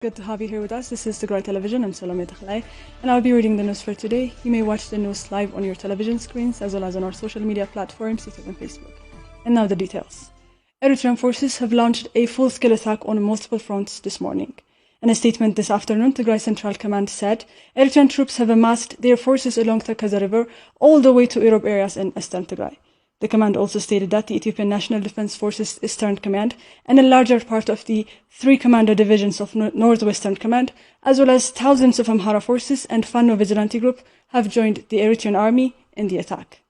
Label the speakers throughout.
Speaker 1: Good to have you here with us. This is Tigrai Television. I'm Tigrai, and I'll be reading the news for today. You may watch the news live on your television screens as well as on our social media platforms, YouTube and Facebook. And now the details. Eritrean forces have launched a full-scale attack on multiple fronts this morning. In a statement this afternoon, Tigray Central Command said Eritrean troops have amassed their forces along Takaza River all the way to Irob areas in Eastern Tigray. The command also stated that the Ethiopian National Defense Forces Eastern Command and a larger part of the 3 commando divisions of Northwestern Command, as well as thousands of Amhara forces and Fano Vigilante Group, have joined the Eritrean army in the attack.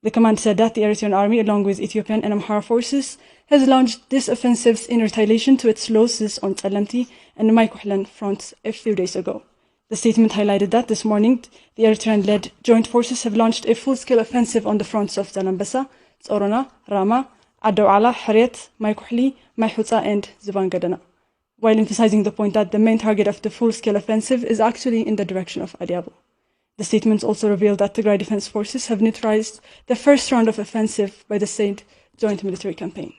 Speaker 1: The command said that the Eritrean army, along with Ethiopian and Amhara forces, has launched these offensives in retaliation to its losses on Tsalamti and Maikuhlan fronts a few days ago. The statement highlighted that this morning, the Eritrean-led joint forces have launched a full-scale offensive on the fronts of Zalambasa, Tsorona, Rama, Adawala, Haret, Maikuhli, Maihutsa, and Zibangadana, while emphasizing the point that the main target of the full-scale offensive is actually in the direction of Adiabo. The statements also revealed that Tigray Defense Forces have neutralized the first round of offensive by the state joint military campaign.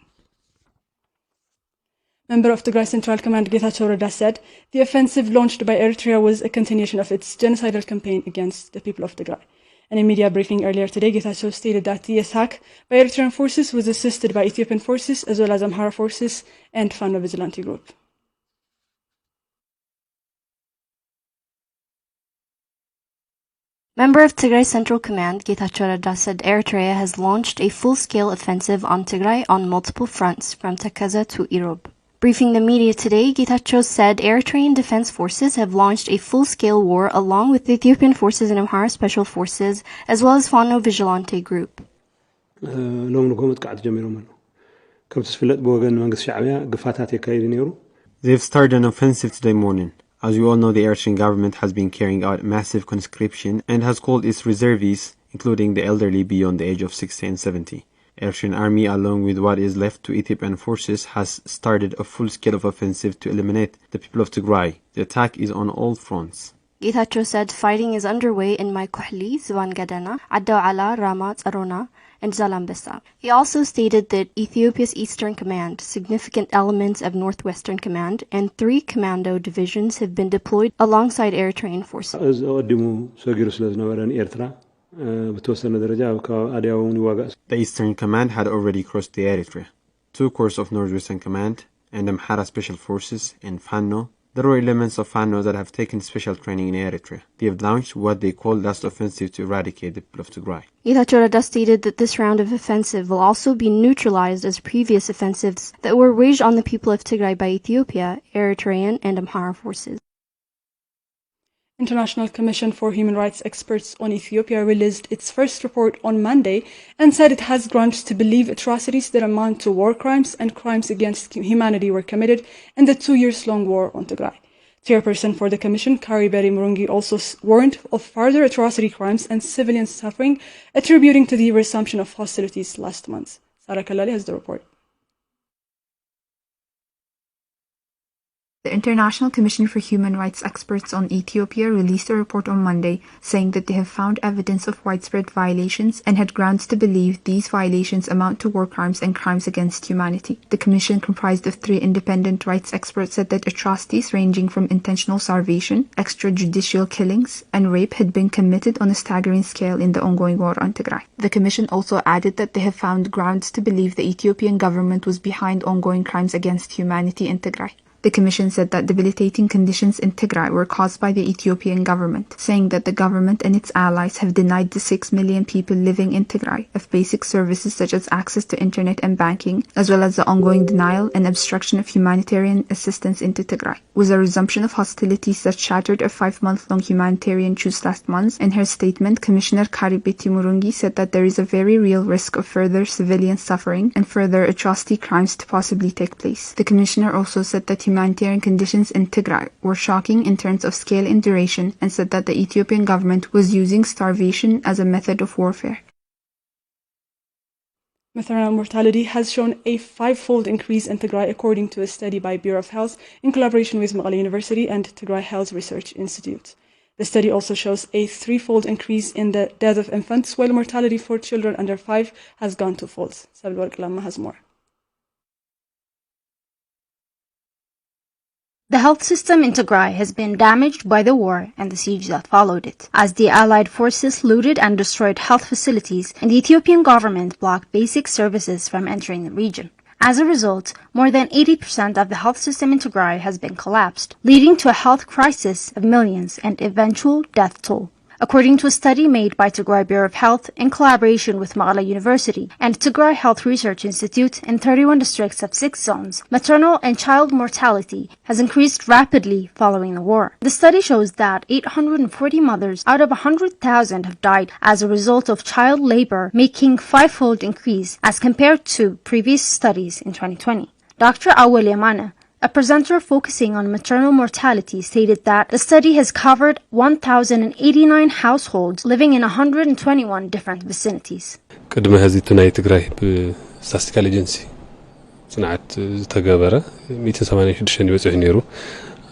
Speaker 1: Member of Tigray Central Command Getachew Reda said the offensive launched by Eritrea was a continuation of its genocidal campaign against the people of Tigray. In a media briefing earlier today, Getachew stated that the attack by Eritrean forces was assisted by Ethiopian forces as well as Amhara forces and Fano Vigilante Group.
Speaker 2: Member of Tigray Central Command Getachew Reda said Eritrea has launched a full-scale offensive on Tigray on multiple fronts from Takaza to Irob. Briefing the media today, Getachew said Eritrean Defense Forces have launched a full-scale war along with the Ethiopian Forces and Amhara Special Forces, as well as Fano Vigilante Group.
Speaker 3: They've started an offensive today morning. As you all know, the Eritrean government has been carrying out massive conscription and has called its reservists, including the elderly beyond the age of 60 and 70. Eritrean army, along with what is left to Ethiopian forces, has started a full-scale of offensive to eliminate the people of Tigray. The attack is on all fronts.
Speaker 2: Getachew said fighting is underway in Maikuhli, Zibangadana, Adawala, Rama, Tsorona, and Zalambasa. He also stated that Ethiopia's Eastern Command, significant elements of Northwestern Command, and 3 commando divisions have been deployed alongside Eritrean forces.
Speaker 3: The Eastern Command had already crossed the Eritrea. 2 corps of Northwestern Command and Amhara Special Forces and Fano, the raw elements of Fano that have taken special training in Eritrea. They have launched what they call last offensive to eradicate the people of Tigray.
Speaker 2: Getachew Reda stated that this round of offensive will also be neutralized as previous offensives that were waged on the people of Tigray by Ethiopia, Eritrean, and Amhara forces.
Speaker 1: International Commission for Human Rights Experts on Ethiopia released its first report on Monday and said it has grounds to believe atrocities that amount to war crimes and crimes against humanity were committed in the 2-year-long war on Tigray. Chairperson for the Commission, Kari Berry Murungi, also warned of further atrocity crimes and civilian suffering, attributing to the resumption of hostilities last month. Sarah Kalali has the report.
Speaker 4: The International Commission for Human Rights Experts on Ethiopia released a report on Monday saying that they have found evidence of widespread violations and had grounds to believe these violations amount to war crimes and crimes against humanity. The commission, comprised of 3 independent rights experts, said that atrocities ranging from intentional starvation, extrajudicial killings, and rape had been committed on a staggering scale in the ongoing war on Tigray. The commission also added that they have found grounds to believe the Ethiopian government was behind ongoing crimes against humanity in Tigray. The Commission said that debilitating conditions in Tigray were caused by the Ethiopian government, saying that the government and its allies have denied the 6 million people living in Tigray of basic services such as access to internet and banking, as well as the ongoing denial and obstruction of humanitarian assistance into Tigray. With a resumption of hostilities that shattered a 5-month-long humanitarian truce last month, in her statement, Commissioner Kari Betty Murungi said that there is a very real risk of further civilian suffering and further atrocity crimes to possibly take place. The Commissioner also said that humanitarian conditions in Tigray were shocking in terms of scale and duration, and said that the Ethiopian government was using starvation as a method of warfare.
Speaker 1: Maternal mortality has shown a 5-fold increase in Tigray according to a study by Bureau of Health in collaboration with Mekelle University and Tigray Health Research Institute. The study also shows a 3-fold increase in the death of infants, while mortality for children under 5 has gone 2-fold. Sabel Lamma has more.
Speaker 2: The health system in Tigray has been damaged by the war and the siege that followed it, as the Allied forces looted and destroyed health facilities and the Ethiopian government blocked basic services from entering the region. As a result, more than 80% of the health system in Tigray has been collapsed, leading to a health crisis of millions and eventual death toll. According to a study made by Tigray Bureau of Health in collaboration with Maqla University and Tigray Health Research Institute in 31 districts of 6 zones, maternal and child mortality has increased rapidly following the war. The study shows that 840 mothers out of 100,000 have died as a result of child labor, making five-fold increase as compared to previous studies in 2020. Dr. Awal Yamana, a presenter focusing on maternal mortality, stated that the study has covered 1,089 households living in 121 different vicinities.
Speaker 5: ቅድመ ህዝብ ናይ ትግራይ ብስታቲስቲካል ኤጀንሲ ጽናዓት ዝተገበረ 186 ይበጽሕ ነይሩ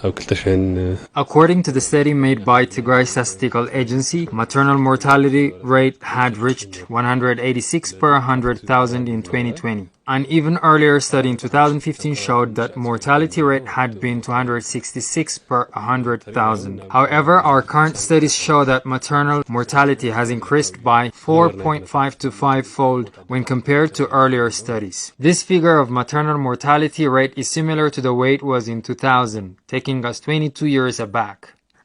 Speaker 5: ኣብ 2000
Speaker 6: According to the study made by Tigray Statistical Agency, maternal mortality rate had reached 186 per 100,000 in 2020. An even earlier study in 2015 showed that mortality rate had been 266 per 100,000. However, our current studies show that maternal mortality has increased by 4.5 to 5-fold when compared to earlier studies. This figure of maternal mortality rate is similar to the way it was in 2000, taking us 22 years back.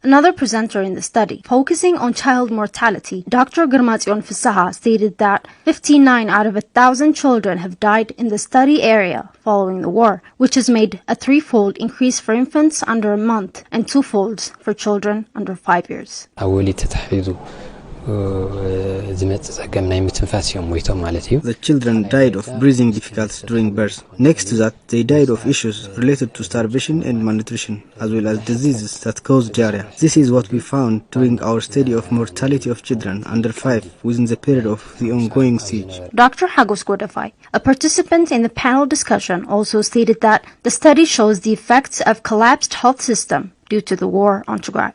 Speaker 2: Another presenter in the study, focusing on child mortality, Dr. Girmatzion Fisaha, stated that 59 out of 1,000 children have died in the study area following the war, which has made a 3-fold increase for infants under a month and 2-folds for children under 5 years.
Speaker 7: The children died of breathing difficulties during birth. Next to that, they died of issues related to starvation and malnutrition, as well as diseases that cause diarrhea. This is what we found during our study of mortality of children under 5 within the period of the ongoing siege.
Speaker 2: Dr. Hagos Godefai, a participant in the panel discussion, also stated that the study shows the effects of collapsed health system due to the war on Tigray.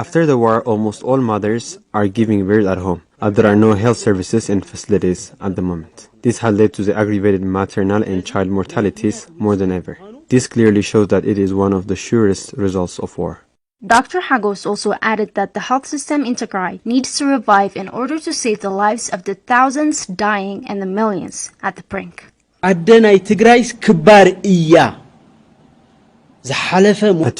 Speaker 3: After the war, almost all mothers are giving birth at home, as there are no health services and facilities at the moment. This has led to the aggravated maternal and child mortalities more than ever. This clearly shows that it is one of the surest results of war.
Speaker 2: Dr. Hagos also added that the health system in Tigray needs to revive in order to save the lives of the thousands dying and the millions at the brink.
Speaker 3: A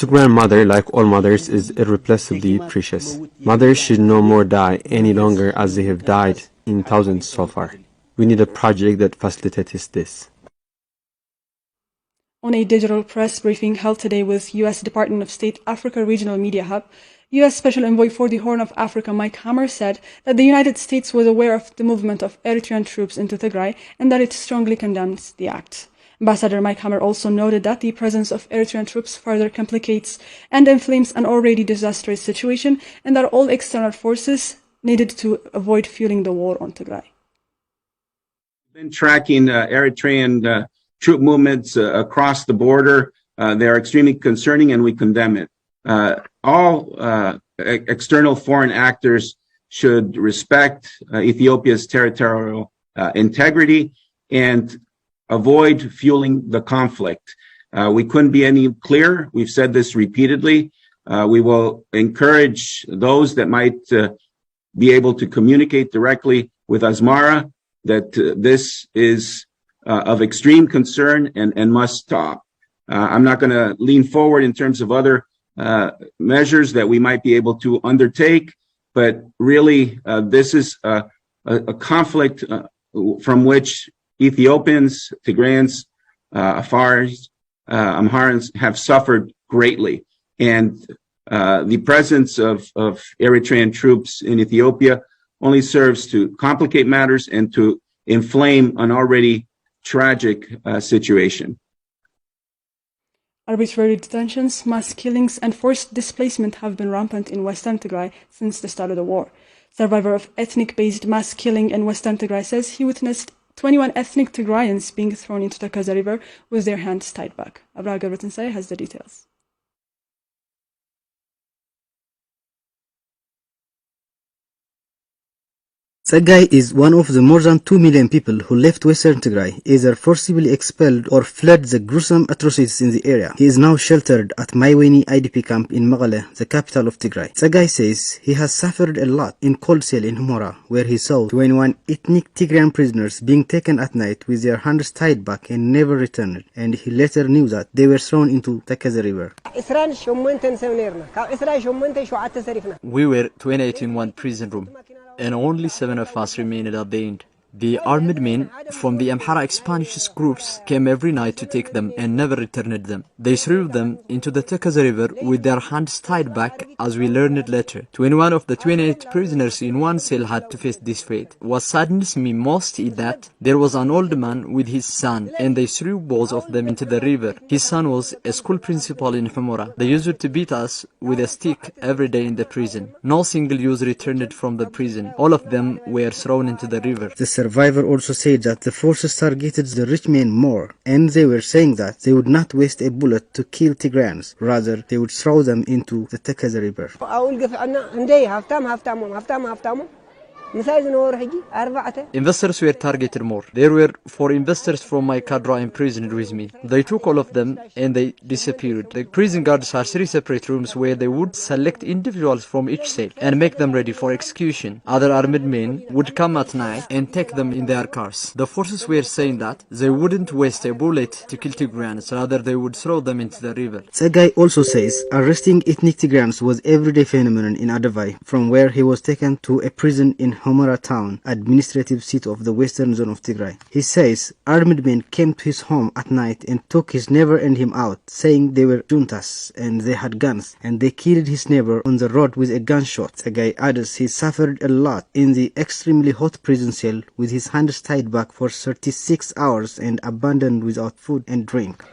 Speaker 3: Tigray mother, like all mothers, is irreplaceably precious. Mothers should no more die any longer as they have died in thousands so far. We need a project that facilitates this.
Speaker 1: On a digital press briefing held today with U.S. Department of State Africa Regional Media Hub, U.S. Special Envoy for the Horn of Africa Mike Hammer said that the United States was aware of the movement of Eritrean troops into Tigray and that it strongly condemns the act. Ambassador Mike Hammer also noted that the presence of Eritrean troops further complicates and inflames an already disastrous situation and that all external forces needed to avoid fueling the war on Tigray.
Speaker 8: We've been tracking Eritrean troop movements across the border. They are extremely concerning and we condemn it. All external foreign actors should respect Ethiopia's territorial integrity and avoid fueling the conflict. We couldn't be any clearer. We've said this repeatedly. We will encourage those that might be able to communicate directly with Asmara that this is of extreme concern and must stop. I'm not going to lean forward in terms of other measures that we might be able to undertake, but really this is a conflict from which Ethiopians, Tigrayans, Afars, Amharans have suffered greatly. And the presence of Eritrean troops in Ethiopia only serves to complicate matters and to inflame an already tragic situation.
Speaker 1: Arbitrary detentions, mass killings, and forced displacement have been rampant in Western Tigray since the start of the war. Survivor of ethnic-based mass killing in Western Tigray says he witnessed 21 ethnic Tigrayans being thrown into the Kaza River with their hands tied back. Abraham Gervatinsay has the details.
Speaker 7: Tigrai is one of the more than 2 million people who left Western Tigray, either forcibly expelled or fled the gruesome atrocities in the area. He is now sheltered at Maiweni IDP camp in Magale, the capital of Tigray. Tigrai says he has suffered a lot in cold cell in Humora, where he saw 21 ethnic Tigrayan prisoners being taken at night with their hands tied back and never returned, and he later knew that they were thrown into Takaza River.
Speaker 9: We were 28 in one prison room, and only 7 of us remained at the end. The armed men from the Amhara expansionist groups came every night to take them and never returned them. They threw them into the Takaza River with their hands tied back, as we learned later. 21 of the 28 prisoners in one cell had to face this fate. What saddens me most is that there was an old man with his son, and they threw both of them into the river. His son was a school principal in Humora. They used to beat us with a stick every day in the prison. No single youth returned from the prison. All of them were thrown into the river.
Speaker 7: The survivor also said that the forces targeted the rich men more, and they were saying that they would not waste a bullet to kill Tigrayans, rather they would throw them into the Takaza River.
Speaker 9: Investors were targeted more. There were 4 investors from my cadre imprisoned with me. They took all of them and they disappeared. The prison guards had 3 separate rooms where they would select individuals from each cell and make them ready for execution. Other armed men would come at night and take them in their cars. The forces were saying that they wouldn't waste a bullet to kill Tigrayans, rather they would throw them into the river.
Speaker 7: Tigrai also says arresting ethnic Tigrayans was everyday phenomenon in Adavai, from where he was taken to a prison in Humora town, administrative seat of the western zone of Tigray. He says armed men came to his home at night and took his neighbor and him out, saying they were juntas and they had guns, and they killed his neighbor on the road with a gunshot. Tigray adds he suffered a lot in the extremely hot prison cell with his hands tied back for 36 hours and abandoned without food and drink.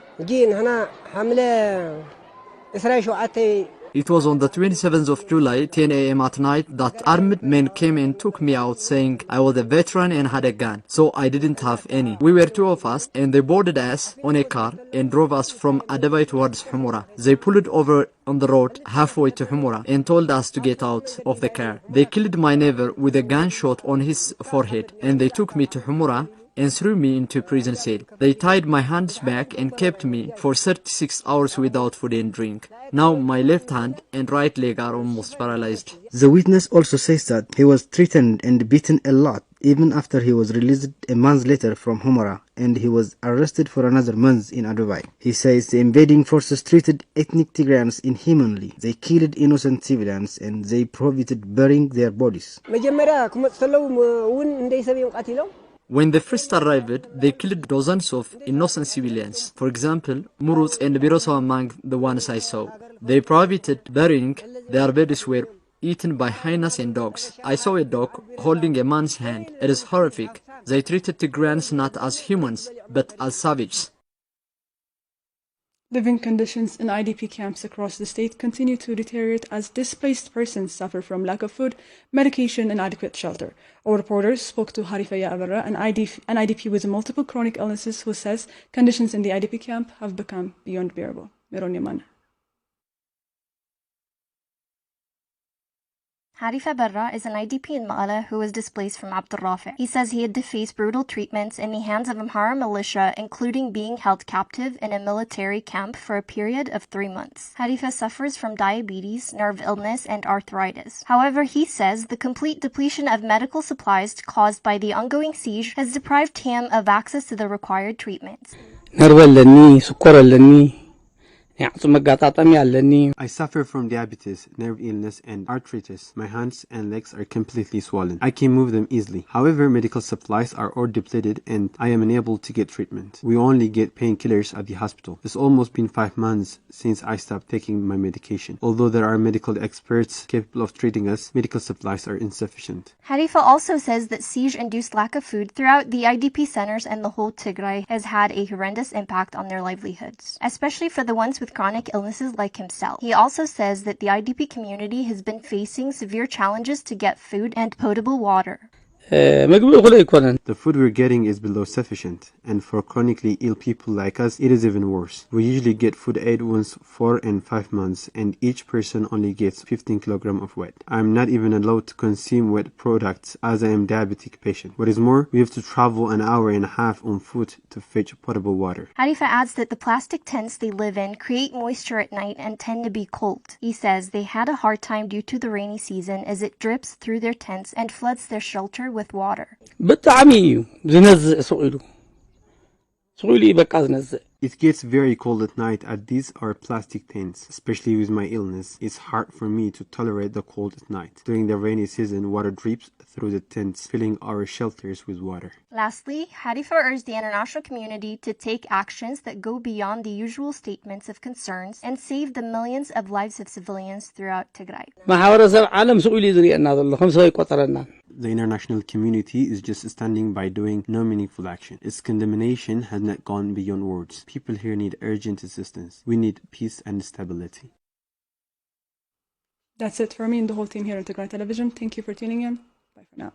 Speaker 9: It was on the 27th of July, 10 a.m. at night, that armed men came and took me out, saying I was a veteran and had a gun, so I didn't have any. We were 2 of us, and they boarded us on a car and drove us from Adabay towards Humura. They pulled over on the road halfway to Humura and told us to get out of the car. They killed my neighbor with a gunshot on his forehead, and they took me to Humura and threw me into prison cell. They tied my hands back and kept me for 36 hours without food and drink. Now my left hand and right leg are almost paralyzed.
Speaker 7: The witness also says that he was threatened and beaten a lot even after he was released a month later from Humora, and he was arrested for another month in Adovai. He says the invading forces treated ethnic Tigrayans inhumanly. They killed innocent civilians and they prohibited burying their bodies.
Speaker 9: When they first arrived, they killed dozens of innocent civilians. For example, Muruz and Biroso among the ones I saw. They prohibited burying. Their bodies were eaten by hyenas and dogs. I saw a dog holding a man's hand. It is horrific. They treated Tigrayans not as humans, but as savages.
Speaker 1: Living conditions in IDP camps across the state continue to deteriorate as displaced persons suffer from lack of food, medication, and adequate shelter. Our reporters spoke to Harifaya Abarra, an IDP with multiple chronic illnesses, who says conditions in the IDP camp have become beyond bearable. Meron Yaman.
Speaker 2: Harifa Barra is an IDP in Ma'ala who was displaced from Abdul Rafi. He says he had to face brutal treatments in the hands of Amhara militia, including being held captive in a military camp for a period of 3 months. Harifa suffers from diabetes, nerve illness, and arthritis. However, he says the complete depletion of medical supplies caused by the ongoing siege has deprived him of access to the required treatments.
Speaker 3: I suffer from diabetes, nerve illness, and arthritis. My hands and legs are completely swollen. I can move them easily. However, medical supplies are all depleted and I am unable to get treatment. We only get painkillers at the hospital. It's almost been 5 months since I stopped taking my medication. Although there are medical experts capable of treating us, medical supplies are insufficient.
Speaker 2: Harifa also says that siege-induced lack of food throughout the IDP centers and the whole Tigray has had a horrendous impact on their livelihoods, especially for the ones with chronic illnesses like himself. He also says that the IDP community has been facing severe challenges to get food and potable water.
Speaker 3: The food we're getting is below sufficient, and for chronically ill people like us, it is even worse. We usually get food aid once 4 and 5 months, and each person only gets 15 kilograms of wheat. I'm not even allowed to consume wheat products as I am diabetic patient. What is more, we have to travel an hour and a half on foot to fetch potable water.
Speaker 2: Harifa adds that the plastic tents they live in create moisture at night and tend to be cold. He says they had a hard time due to the rainy season as it drips through their tents and floods their shelter with water.
Speaker 3: It gets very cold at night as these are plastic tents. Especially with my illness, it's hard for me to tolerate the cold at night. During the rainy season, water drips through the tents, filling our shelters with water.
Speaker 2: Lastly, Harifa urged the international community to take actions that go beyond the usual statements of concerns and save the millions of lives of civilians throughout Tigray.
Speaker 3: The international community is just standing by doing no meaningful action. Its condemnation has not gone beyond words. People here need urgent assistance. We need peace and stability.
Speaker 1: That's it for me and the whole team here at Tigrai Television. Thank you for tuning in. Bye for now.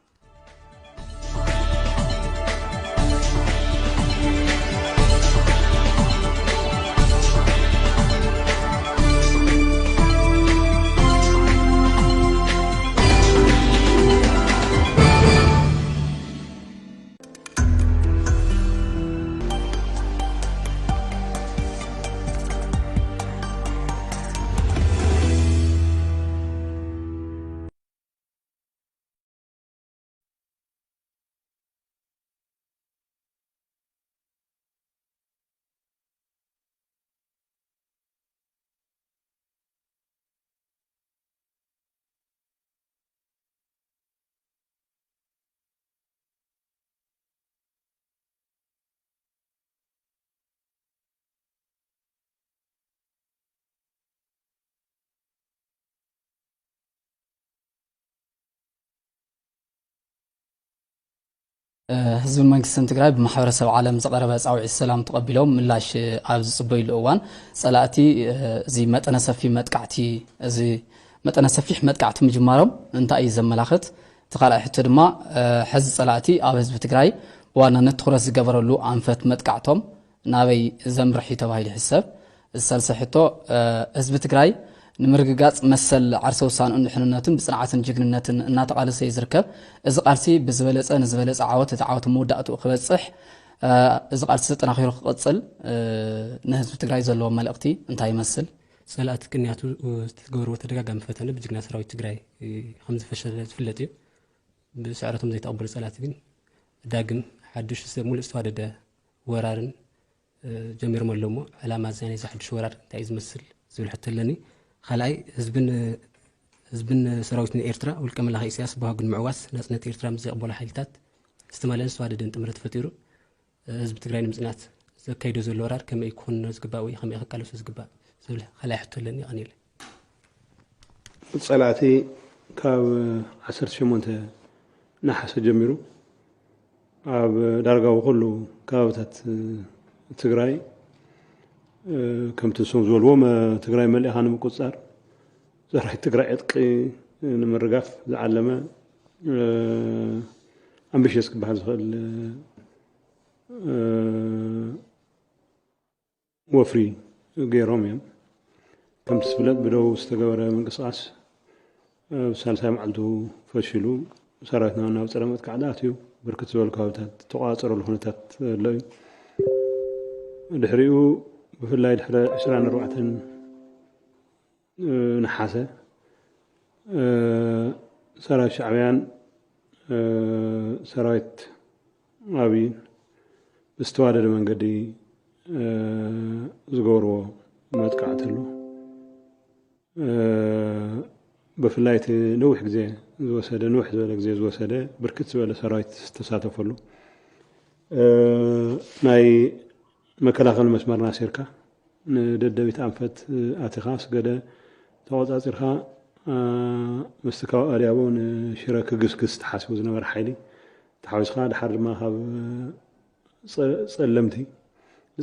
Speaker 10: ህዝብ መንግስትን ትግራይ ብማሕበረሰብ ዓለም ዘቀረበ ጻውዒ ሰላም ተቀቢሎም ምላሽ ኣብ ዝጽበይሉ እዋን ጸላእቲ እዚ መጠነ ሰፊሕ መጥቃዕቲ ምጅማሮም እንታይ እዩ ዘመላኽት ተኻልኣይ ሕቶ ድማ ሕዚ ጸላእቲ ኣብ ህዝቢ ትግራይ ብዋናነት ትኩረት ዝገበረሉ ኣንፈት መጥቃዕቶም ናበይ ዘምርሕ ተባሂሉ ይሕሰብ ዝሰልሰ ሕቶ ህዝቢ ትግራይ ንምርግጋጽ መሰል ዓርሰ ውሳነ እንድሕንነትን ብጽንዓትን ጅግንነትን እናተቃለሰ ይዝርከብ እዚ ቃልሲ ብዝበለጸ ንዝበለጸ ዓወት ተዓወት መወዳእቱ ክበጽሕ እዚ ቃልሲ ተጠናኺሩ ክቅጽል ንህዝቢ ትግራይ ዘለዎ መልእኽቲ እንታይ ይመስል
Speaker 11: ጸላእቲ ቅንያቱ ዝተገበርዎ ተደጋጋሚ ፈተነ ብጅግና ሰራዊት ትግራይ ከም ዝፈሸለ ዝፍለጥ እዩ ብስዕረቶም ዘይተቐበሉ ጸላእቲ ግን ዳግም ሓድሽ ሙሉእ ዝተዋደደ ወራርን ጀሚሮም ኣለዎ እሞ ዕላማ እዚ ናይ ሓድሽ ወራር እንታይ እዩ ዝመስል ዝብል ሕቶ ኣለኒ خلاي ህዝብን ሰራዊትን ኤርትራ ውልቀ መላኺ ኢሳያስ በሃጉን ምዕዋስ ናጽነት ኤርትራ ምዘቕበሉ ሓይልታት ዝተማለን ዝተዋደደን ጥምረት ፈጢሩ ህዝብ ትግራይ ንምጽናት ዘካይዶ ዘሎ ወራር ከመይ ይኩን ዝግባእ ወይ ከመይ ክቃለሱ ዝግባእ ዝብል خلاي ሕቶ ኣለኒ ቀኒለ
Speaker 12: ጸላእቲ ካብ 18 ናሓሰ ጀሚሩ ኣብ ዳርጋው ኩሉ ከባቢታት ትግራይ كم تنسون زولوم تقرأي ملئ خانم قصار زرعي تقرأي عتقي نمرقاف زعلمة أمبيش يسكب بحال وفري غيرهم يم كم تسبلت بدو استقبر من قصاص سالسا معلتو فشلو سراتنا نا وصرمت كعداتيو بركت زول كاوتات تقاصروا الهونتات لي دحريو بفلاي دحر 24 نحاسه سراي شعبيان سرايت ابين بستوادد منقدي زغورو متقعتلو بفلايت نوح غزي زوسده نوح زوله زوسده بركت زوله سرايت تساتفلو ناي مكلاخل مسمرنا سيركا نددبيت انفت اتخاس قده توصاصرخا مستكاو اريابون شركه قسقس تحاسبو زنبر حيلي تحاوسخا دحر ما خاب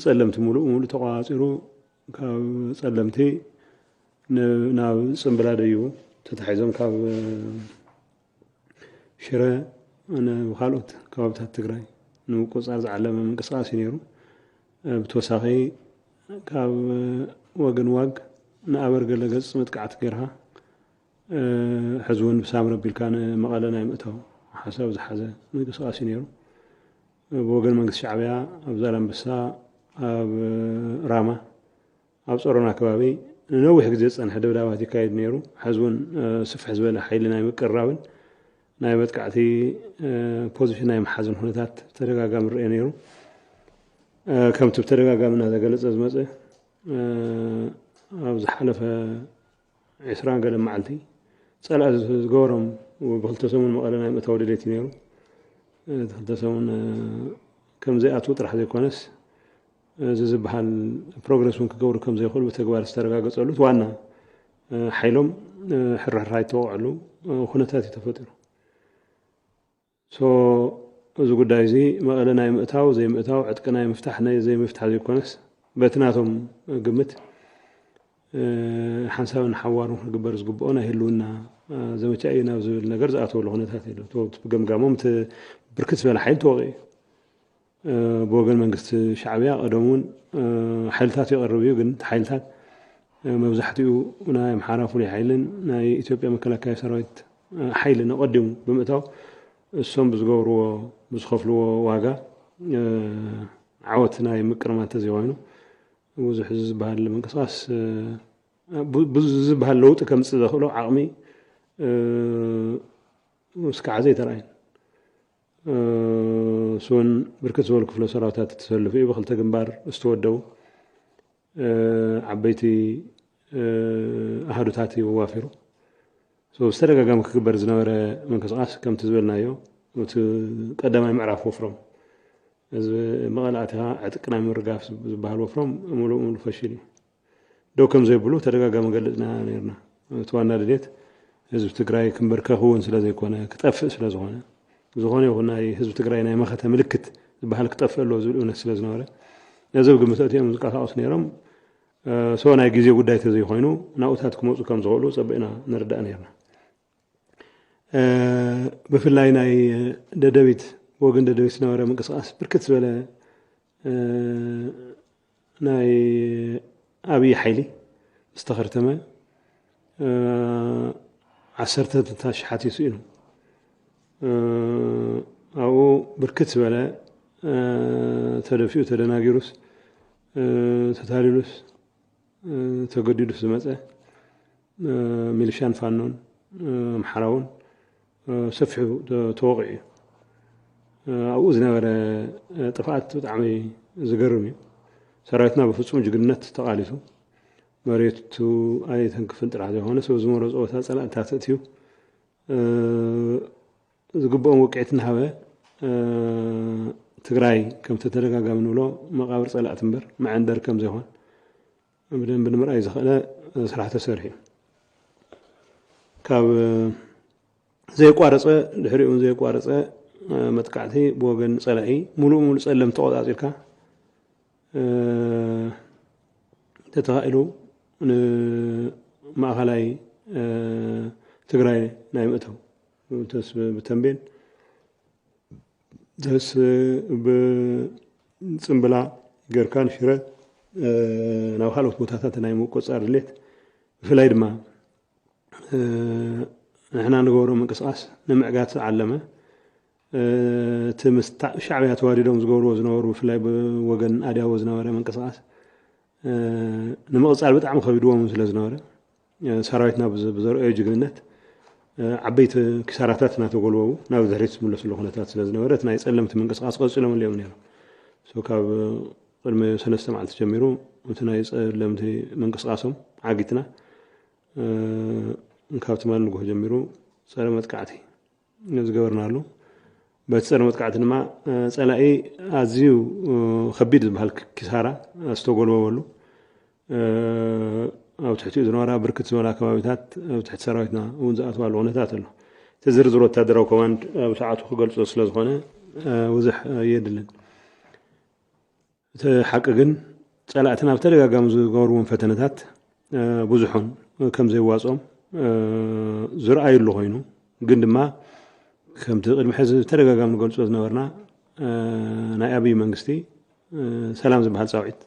Speaker 12: ጸለምቲ ሙሉ ተቋጽሩ ካብ ጸለምቲ ናብ ጽምብላ ደዩ ተታሒዞም ካብ ሽረ أنا وخالوت كوابتها التجراي نوقص أرز على من قصاص ينيرو بتوساقي كاب وجن واج نعبر قل جز متقعت غيرها حزون بسامر بالكان مقالنا يمتهم حسب زحزة من قصاص ينيرو بوجن من الشعبية أبزارن بسا راما أبصرنا كبابي نوح جزء عن حدا بداواتي كايد نيرو حزون سف حزبنا حيلنا يمقربن ناي متقعتي بوزيشن ناي محزن هونتات تدغاغام رئي نيرو كم تبتدغاغام هذا قلص ازمصه ابز حلف عسران قال معلتي صلاه زغورم وبلتسمون مقالنا متودلتي نيرو تخدسون كم زي اتو طرح زي كونس زبحال بروجريسون كغور كم زي يقول بتغبار استرغاغصلوت وانا حيلهم حرحراي توعلو هونتات تفطروا سو أزو قداي زي ما قالنا يمتاو زي متاو عتقنا يمفتحنا زي مفتح زي كونس بتناتهم قمت حنساو نحوارو نقبر زقبونا هلونا زي ما تاينا وزي النجر زاتو لهونتات هلو تو بقمقامهم بركت بلا حيل توغي بوغن منقست شعبية قدمون حيلتات يقربيو قن حيلتات مبزحتيو ناي محارفو لي حيلن ناي إثيوبيا مكلاكاي سرايت حيلن قدمو بمتاو السوم بزغورو بزخفلو واغا عوتنا يمقرمات زيوانو وزح زبال منقصاص بزبال لوط كم صدخلو عقمي مسكع زي تراين سون بركت زول كفلو سراوتات تسلفي بخل تجنبار استودو عبيتي أهدوتاتي ووافرو سو استرجع كبر زنورة من قصاص كم تزولنا يو وتقدم معرف وفرم إذ مقالاتها عتقنا من رقاف زبال وفرم مولو فشيلي دو كم زي بلو ترجع مقلدنا نيرنا توانا لديت حزب تجراي كمبركه هو نسلا زي كونه كطف سلا زغونه هنا حزب تجراي ناي مخته ملكت زبال كطف له زول نسلا زنوره نزل قمتات يوم زقاها اسنيرم سونا غيزي غداي تزي خوينو ناوتات كموصو كم زغلو صبينا نردا نيرنا بفلاي ناي ددبيت وغن ددبيت نوره منقصاص بركت ولا ناي ابي حيلي استخرتما عسرت تاشحاتي سينو او بركت ولا تدفيو تدناغيروس تتاريلوس تقديدوس زمصه ميلشان فانون محراون سفحو توقعي او زنبر طفات بطعمي زغرمي سرايتنا بفصوم جግነት ተቃሊሱ መሬቱ አይተን ክፍል ጥራዝ የሆነ ሰው ዝመሮ ጾታ ጸላእታ ተትዩ ዝግቦም ወቅዕትና ሀበ ትግራይ ከም ተተደጋጋሚ ንብሎ መቃብር ጸላእት እንበር ማዕንደር ከም ዘይሆን ብደን ብምርአይ ዝኽእለ ስራሕ ተሰርሑ ካብ ዘይቋረፀ ድሕሪኡን ዘይቋረፀ መጥቃዕቲ ብወገን ጸላኢ ሙሉእ ጸለም ተቆጣፂርካ ተተኻኢሉ ማእኸላይ ትግራይ ናይ ምእተው ተስ ብተንቤን ተስ ብፅምብላ ገርካን ሽረ ናብ ካልኦት ቦታታት ናይ ምቆፃር ድሌት ብፍላይ ድማ ንሕና ንገብሮ ምንቅስቃስ ንምዕጋት ዓለመ تمستع شعبيات واردهم زغورو زنورو بفلاي بوغن ادياو زنوره منقساس نمقصال بطعم خبيدوم سلا زنوره سرايتنا بزرء جግንነት عبيت كساراتنا تقولوا ناو زهريت ملس لهونتات سلا زنوره تناي ጸለምት منقساس قصلهم اليوم نيرو سو كاب قدم سلسته معلت جميرو وتناي ጸለምት منقساسهم عاقيتنا እንካብት ማን ንጎ ጀሚሩ ጸረ መጥቃዕቲ ንዝገበርናሉ በተጸረ መጥቃዕቲ ድማ ጸላኢ አዝዩ ከቢድ ዝበሃል ኪሳራ አስተጎልበሉ አው ትሕቲ ዝነበራ ብርክት ዝበላ ከባቢታት አው ትሕቲ ሰራዊትና እውን ዝኣተዋሉ ሁነታት ኣሎ ተዝርዝር ወታደራዊ ኮማንድ ኣብ ሰዓቱ ክገልጾ ስለ ዝኾነ ውዝሕ የድልን ሓቂ ግን ጸላእትና ብተደጋጋሚ ዝገበርዎም ፈተነታት ብዙሑን ከም ዘይዋጾም ዝረአዩሉ ኮይኑ ግን ድማ ከምቲ ቅድሚ ሕዚ ተደጋጋሚ ንገልጾ ዝነበርና ናይ ኣብይ መንግስቲ ሰላም ዝበሃል ፃውዒት